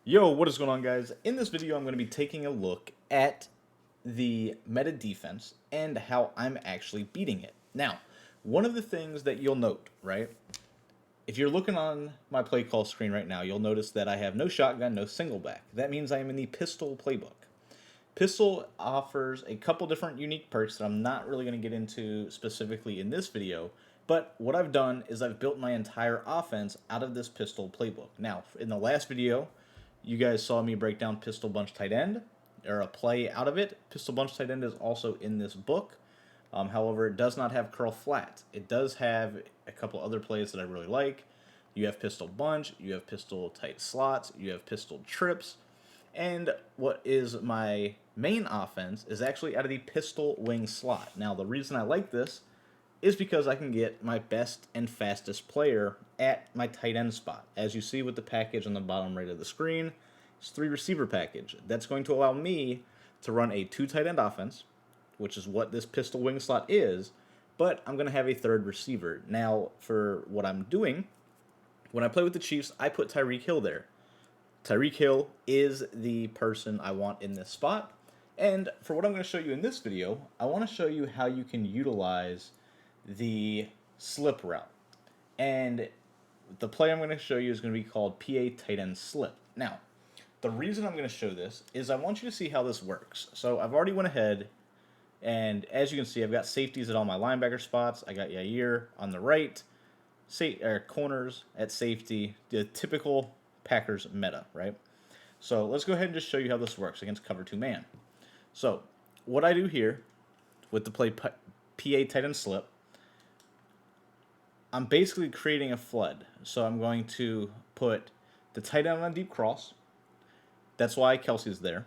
Yo, what is going on, guys? In this video, I'm going to be taking a look at the meta defense and how I'm actually beating it. Now, one of the things that you'll note, right? If you're looking on my play call screen right now, you'll notice that I have no shotgun, no single back. That means I am in the pistol playbook. Pistol offers a couple different unique perks that I'm not really going to get into specifically in this video, but what I've done is I've built my entire offense out of this pistol playbook. Now, in the last video, you guys saw me break down pistol bunch tight end, or a play out of it. Pistol bunch tight end is also in this book. However, it does not have curl flat. It does have a couple other plays that I really like. You have pistol bunch, you have pistol tight slots, you have pistol trips, and what is my main offense is actually out of the pistol wing slot. Now, the reason I like this is because I can get my best and fastest player at my tight end spot. As you see with the package on the bottom right of the screen, it's 3 receiver package. That's going to allow me to run a 2 tight end offense, which is what this pistol wing slot is, but I'm going to have a 3rd receiver. Now, for what I'm doing, when I play with the Chiefs, I put Tyreek Hill there. Tyreek Hill is the person I want in this spot. And for what I'm going to show you in this video, I want to show you how you can utilize the slip route. And the play I'm going to show you is going to be called PA tight end slip. Now, the reason I'm going to show this is I want you to see how this works. So I've already went ahead, and as you can see, I've got safeties at all my linebacker spots. I got Yair on the right, corners at safety, the typical Packers meta, right? So let's go ahead and just show you how this works against cover 2 man. So what I do here with the play PA tight end slip, I'm basically creating a flood. So I'm going to put the tight end on a deep cross. That's why Kelsey's there.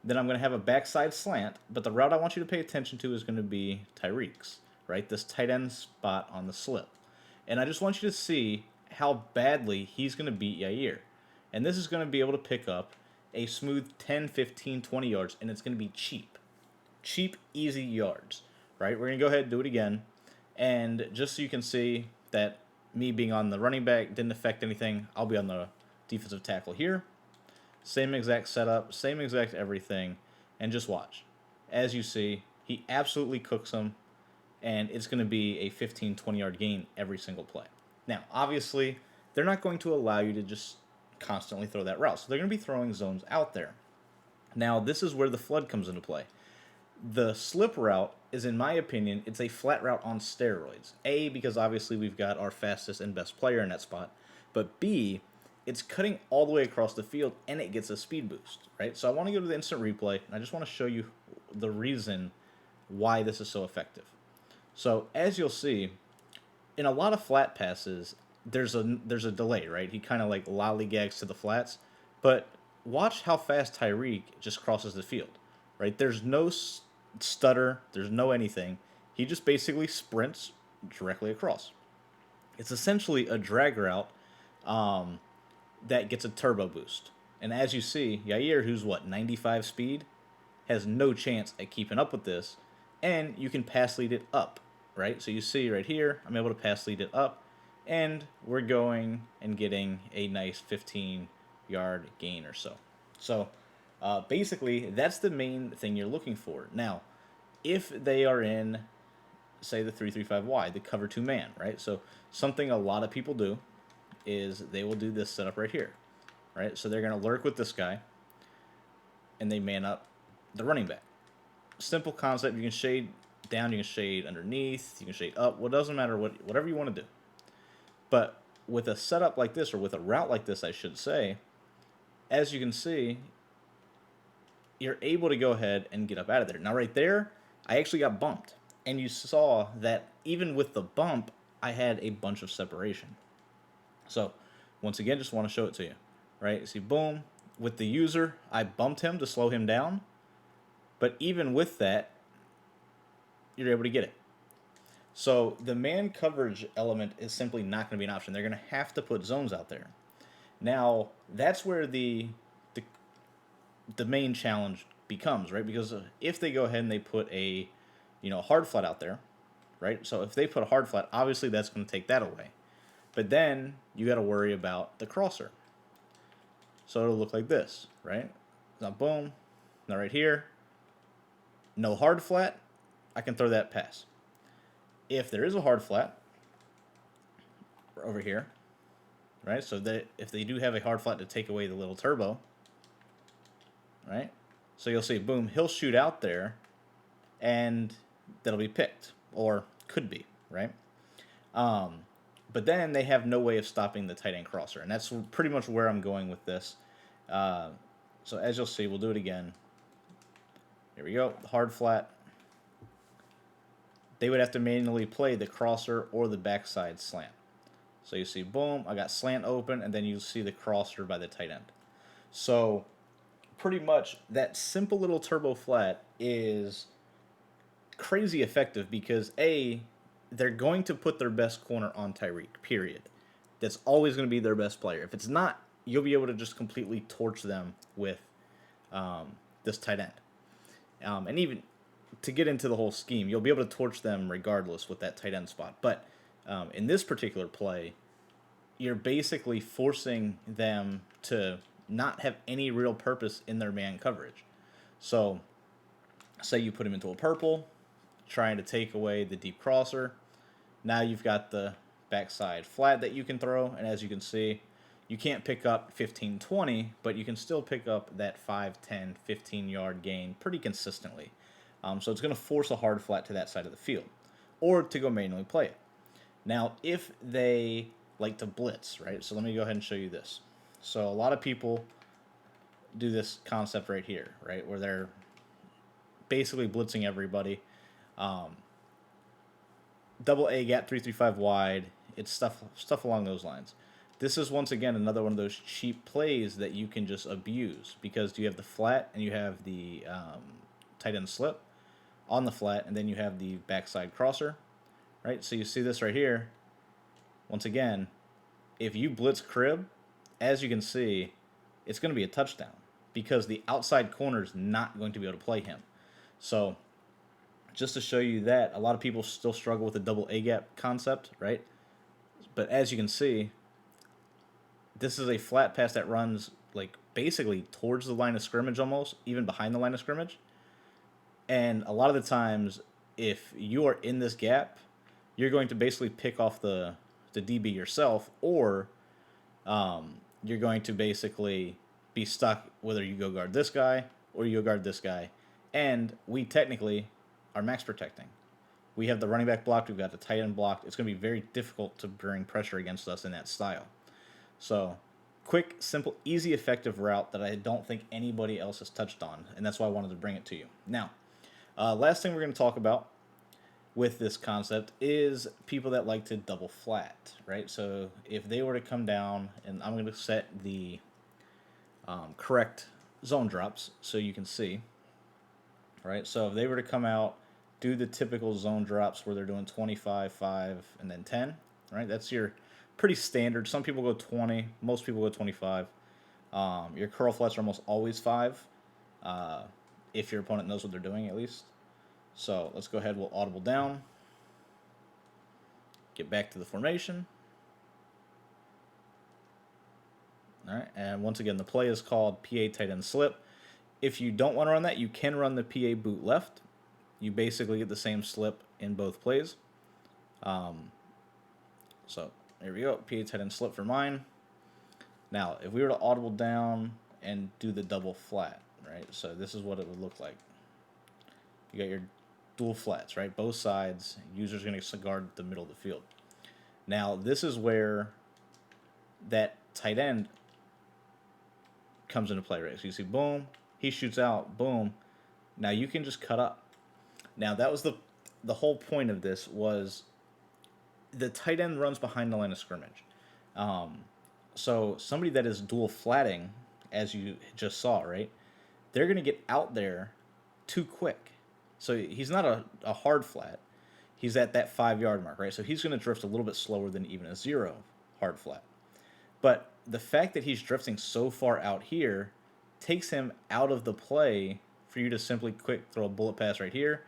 Then I'm going to have a backside slant, but the route I want you to pay attention to is going to be Tyreek's, right? This tight end spot on the slip. And I just want you to see how badly he's going to beat Yair. And this is going to be able to pick up a smooth 10, 15, 20 yards, and it's going to be cheap. Cheap, easy yards, right? We're going to go ahead and do it again. And just so you can see that me being on the running back didn't affect anything, I'll be on the defensive tackle here. Same exact setup, same exact everything, and just watch. As you see, he absolutely cooks him, and it's going to be a 15, 20-yard gain every single play. Now, obviously, they're not going to allow you to just constantly throw that route, so they're going to be throwing zones out there. Now, this is where the flood comes into play. The slip route is, in my opinion, it's a flat route on steroids. A, because obviously we've got our fastest and best player in that spot, but B, it's cutting all the way across the field, and it gets a speed boost, right? So I want to go to the instant replay, and I just want to show you the reason why this is so effective. So as you'll see, in a lot of flat passes, there's a delay, right? He kind of like lollygags to the flats, but watch how fast Tyreek just crosses the field, right? There's no stutter, there's no anything. He just basically sprints directly across. It's essentially a drag route that gets a turbo boost. And as you see, Yair, who's what, 95 speed, has no chance at keeping up with this. And you can pass lead it up, right? So you see right here, I'm able to pass lead it up. And we're going and getting a nice 15-yard gain or so. So basically, that's the main thing you're looking for. Now, if they are in, say, the 3-3-5 the cover 2 man, right? So something a lot of people do is they will do this setup right here, right? So they're going to lurk with this guy, and they man up the running back. Simple concept. You can shade down, you can shade underneath, you can shade up. Well, it doesn't matter whatever you want to do. But with a setup like this, or with a route like this, I should say, as you can see, you're able to go ahead and get up out of there. Now, right there, I actually got bumped. And you saw that even with the bump, I had a bunch of separation. So, once again, just want to show it to you, right? See, boom, with the user, I bumped him to slow him down, but even with that, you're able to get it. So, the man coverage element is simply not going to be an option. They're going to have to put zones out there. Now, that's where the main challenge becomes, right? Because if they go ahead and they put a, hard flat out there, right? So, if they put a hard flat, obviously that's going to take that away. But then you got to worry about the crosser. So it'll look like this, right? Now, boom. Now, right here, no hard flat. I can throw that pass. If there is a hard flat over here, right? So that if they do have a hard flat to take away the little turbo, right? So you'll see, boom, he'll shoot out there, and that'll be picked, or could be, right? Um, but then they have no way of stopping the tight end crosser, and that's pretty much where I'm going with this. Uh, so as you'll see, we'll do it again. Here we go, hard flat. They would have to manually play the crosser or the backside slant. So you see, boom, I got slant open, and then you see the crosser by the tight end. So pretty much that simple little turbo flat is crazy effective because they're going to put their best corner on Tyreek. Period. That's always going to be their best player. If it's not, you'll be able to just completely torch them with this tight end. And even to get into the whole scheme, you'll be able to torch them regardless with that tight end spot. But in this particular play, you're basically forcing them to not have any real purpose in their man coverage. So, say you put him into a purple, trying to take away the deep crosser. Now you've got the backside flat that you can throw, and as you can see, you can't pick up 15, 20, but you can still pick up that 5, 10, 15-yard gain pretty consistently. So it's going to force a hard flat to that side of the field, or to go manually play it. Now, if they like to blitz, right? So let me go ahead and show you this. So a lot of people do this concept right here, right, where they're basically blitzing everybody. Double A gap 3-3-5 wide. It's stuff along those lines. This is once again another one of those cheap plays that you can just abuse because you have the flat and you have the tight end slip on the flat, and then you have the backside crosser, right? So you see this right here. Once again, if you blitz crib, as you can see, it's going to be a touchdown because the outside corner is not going to be able to play him. So just to show you that, a lot of people still struggle with the double A gap concept, right? But as you can see, this is a flat pass that runs like basically towards the line of scrimmage almost, even behind the line of scrimmage. And a lot of the times, if you are in this gap, you're going to basically pick off the DB yourself, or you're going to basically be stuck whether you go guard this guy or you go guard this guy. And we technically are max protecting. We have the running back blocked. We've got the tight end blocked. It's going to be very difficult to bring pressure against us in that style. So, quick, simple, easy, effective route that I don't think anybody else has touched on, and that's why I wanted to bring it to you. Now, last thing we're going to talk about with this concept is people that like to double flat, right? So if they were to come down, and I'm going to set the correct zone drops so you can see, right? So if they were to come out, do the typical zone drops where they're doing 25, 5, and then 10, right? That's your pretty standard. Some people go 20, most people go 25. Your curl flats are almost always 5, if your opponent knows what they're doing at least. So let's go ahead, we'll audible down, get back to the formation. All right, and once again, the play is called PA tight end slip. If you don't want to run that, you can run the PA boot left. You basically get the same slip in both plays. So there we go, PA tight end slip for mine. Now, if we were to audible down and do the double flat, right? So this is what it would look like. You got your dual flats, right? Both sides. User's going to guard the middle of the field. Now, this is where that tight end comes into play, right? So you see, boom, he shoots out, boom. Now you can just cut up. Now that was the whole point of this was the tight end runs behind the line of scrimmage. So somebody that is dual flatting, as you just saw, right? They're going to get out there too quick. So he's not a hard flat. He's at that 5-yard mark, right? So he's going to drift a little bit slower than even a 0 hard flat. But the fact that he's drifting so far out here takes him out of the play for you to simply quick throw a bullet pass right here.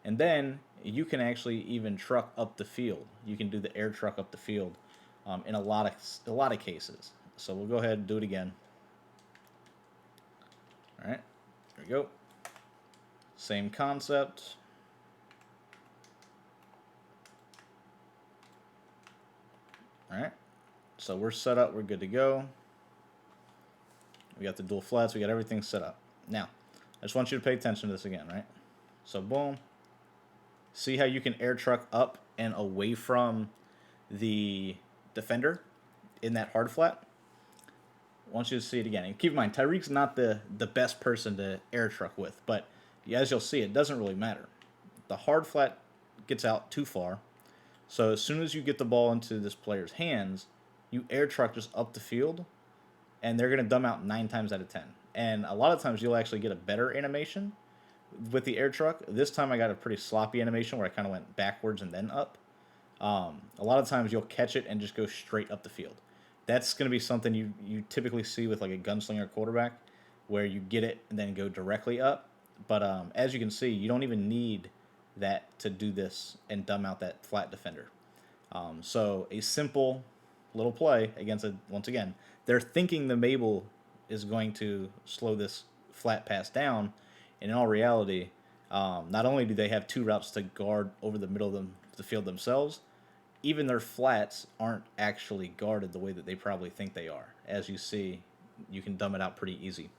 And then you can actually even truck up the field. You can do the air truck up the field in a lot of cases. So we'll go ahead and do it again. All right, there we go. Same concept. All right, so we're set up. We're good to go. We got the dual flats. We got everything set up. Now, I just want you to pay attention to this again, right? So boom. See how you can air truck up and away from the defender in that hard flat? I want you to see it again. And keep in mind, Tyreek's not the best person to air truck with, but as you'll see, it doesn't really matter. The hard flat gets out too far. So as soon as you get the ball into this player's hands, you air truck just up the field, and they're going to dumb out 9 times out of 10. And a lot of times you'll actually get a better animation with the air truck. This time I got a pretty sloppy animation where I kind of went backwards and then up. A lot of times you'll catch it and just go straight up the field. That's going to be something you typically see with like a gunslinger quarterback, where you get it and then go directly up. But as you can see, you don't even need that to do this and dumb out that flat defender. So a simple little play against once again, they're thinking the Mabel is going to slow this flat pass down. And in all reality, not only do they have 2 routes to guard over the middle of the field themselves, even their flats aren't actually guarded the way that they probably think they are. As you see, you can dumb it out pretty easy.